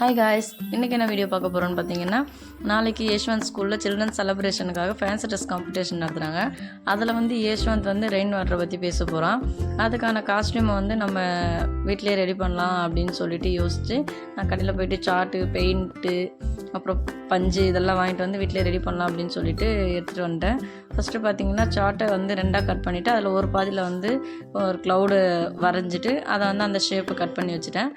Hi guys, இன்றைக்கி என்ன video பார்க்க போகிறோன்னு பார்த்தீங்கன்னா, நாளைக்கு யஷ்வந்த் ஸ்கூலில் சில்ட்ரன்ஸ் செலிப்ரேஷனுக்காக ஃபேன்சி ட்ரெஸ் காம்படிஷன் நடத்துகிறாங்க. அதில் யஷ்வந்த் ரெயின் வாட்டரை பற்றி பேச போகிறான். அதுக்கான காஸ்ட்யூமை நம்ம வீட்டிலே ரெடி பண்ணலாம் அப்படின்னு சொல்லிட்டு யோசித்து நான் கடையில் போய்ட்டு சார்ட்டு, பெயிண்ட்டு, அப்புறம் பஞ்சு இதெல்லாம் வாங்கிட்டு வீட்டிலே ரெடி பண்ணலாம் அப்படின்னு சொல்லிட்டு எடுத்துகிட்டு வந்துட்டேன். ஃபஸ்ட்டு பார்த்திங்கன்னா சார்ட்டை ரெண்டாக கட் பண்ணிவிட்டு அதில் ஒரு பாதியில் ஒரு க்ளவுடு வரைஞ்சிட்டு அதை அந்த ஷேப்பை கட் பண்ணி வச்சுட்டேன்.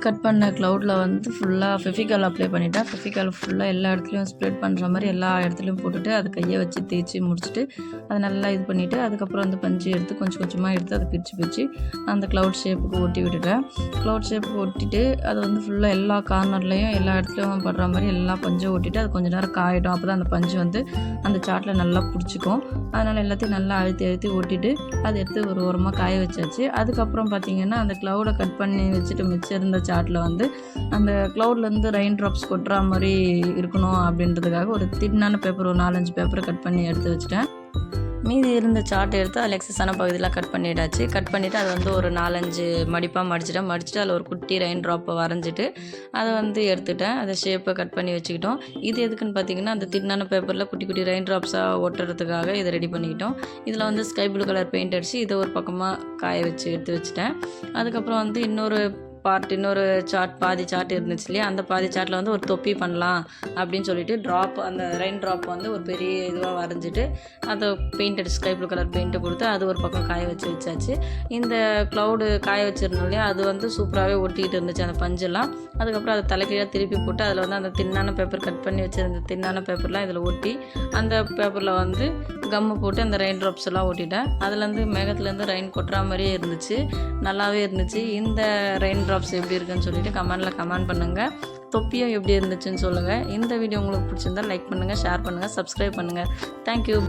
கட் பண்ண க்ளவுடில் ஃபுல்லாக ஃபெவிகால் அப்ளை பண்ணிவிட்டேன். ஃபெவிகால் ஃபுல்லாக எல்லா இடத்துலையும் ஸ்ப்ரெட் பண்ணுற மாதிரி எல்லா இடத்துலையும் போட்டுட்டு அது கையை வச்சு தேய்ச்சி முடிச்சுட்டு அதை நல்லா இது பண்ணிவிட்டு அதுக்கப்புறம் பஞ்சு எடுத்து கொஞ்சம் கொஞ்சமாக எடுத்து அதை பிரித்து அந்த க்ளவுட் ஷேப்புக்கு ஒட்டி விட்டுட்டேன். க்ளவுட் ஷேப்புக்கு ஒட்டிட்டு அது ஃபுல்லாக எல்லா கார்னர்லேயும் எல்லா இடத்துலையும் படுற மாதிரி எல்லா பஞ்சும் ஒட்டிட்டு அது கொஞ்சம் நேரம் காயிடும். அப்போ தான் அந்த பஞ்சு அந்த சார்ட்டில் நல்லா பிடிச்சிக்கும். அதனால் எல்லாத்தையும் நல்லா அழுத்தி ஒட்டிட்டு அதை எடுத்து ஒரு ஓரமாக காய வச்சாச்சு. அதுக்கப்புறம் பார்த்திங்கன்னா அந்த க்ளவுடை கட் பண்ணி வச்சுட்டு மிச்சம் இருந்த சார்ட்டில் அந்த க்ளவுட்லேருந்து ரெயின் ட்ராப்ஸ் கொட்டுற மாதிரி இருக்கணும் அப்படின்றதுக்காக ஒரு தின்னான பேப்பர் ஒரு 4-5 பேப்பரை கட் பண்ணி எடுத்து வச்சுட்டேன். மீதி இருந்த சார்ட்டை எடுத்து அதில் எக்ஸஸான பகுதியெலாம் கட் பண்ணிட்டாச்சு. கட் பண்ணிவிட்டு அது ஒரு 4-5 மடிப்பாக மடிச்சுட்டு அதில் ஒரு குட்டி ரெயின் ட்ராப்பை வரைஞ்சிட்டு அதை எடுத்துட்டேன். அதை ஷேப்பை கட் பண்ணி வச்சுக்கிட்டோம். இது எதுக்குன்னு பார்த்தீங்கன்னா அந்த தின்னான பேப்பரில் குட்டி குட்டி ரெயின் ட்ராப்ஸாக ஒட்டுறதுக்காக இதை ரெடி பண்ணிக்கிட்டோம். இதில் ஸ்கை ப்ளூ கலர் பெயிண்ட் அடித்து இதை ஒரு பக்கமாக காய வச்சு எடுத்து வச்சுட்டேன். அதுக்கப்புறம் இன்னொரு சார்ட் பாதி சார்ட் இருந்துச்சு இல்லையா, அந்த பாதி சார்ட்டில் ஒரு தொப்பி பண்ணலாம் அப்படின்னு சொல்லிட்டு அந்த ரெயின் ட்ராப் ஒரு பெரிய இதுவாக வரைஞ்சிட்டு அதை பெயிண்ட் அடிச்சு ஸ்கை ப்ளூ கலர் பெயிண்ட்டு கொடுத்து அது ஒரு பக்கம் காய வச்சாச்சு. இந்த க்ளவுடு காய வச்சிருந்தோம் இல்லையா, அது சூப்பராகவே ஒட்டிக்கிட்டு இருந்துச்சு அந்த பஞ்செல்லாம். அதுக்கப்புறம் அதை தலைக்கீழாக திருப்பி போட்டு அதில் அந்த தின்னான பேப்பர் கட் பண்ணி வச்சுருந்த தின்னான பேப்பர்லாம் இதில் ஒட்டி அந்த பேப்பரில் கம்மு போட்டு அந்த ரெயின் ட்ராப்ஸ் எல்லாம் ஒட்டிட்டேன். அதுலேருந்து மேகத்துலேருந்து ரெயின் கொட்டுற மாதிரியே இருந்துச்சு, நல்லாவே இருந்துச்சு. இந்த ரெயின் ட்ராப்ஸ் எப்படி இருக்குன்னு சொல்லிட்டு கமெண்ட் பண்ணுங்கள். தொப்பியும் எப்படி இருந்துச்சுன்னு சொல்லுங்கள். இந்த வீடியோ உங்களுக்கு பிடிச்சிருந்தா லைக் பண்ணுங்கள், ஷேர் பண்ணுங்கள், சப்ஸ்கிரைப் பண்ணுங்கள். தேங்க்யூ.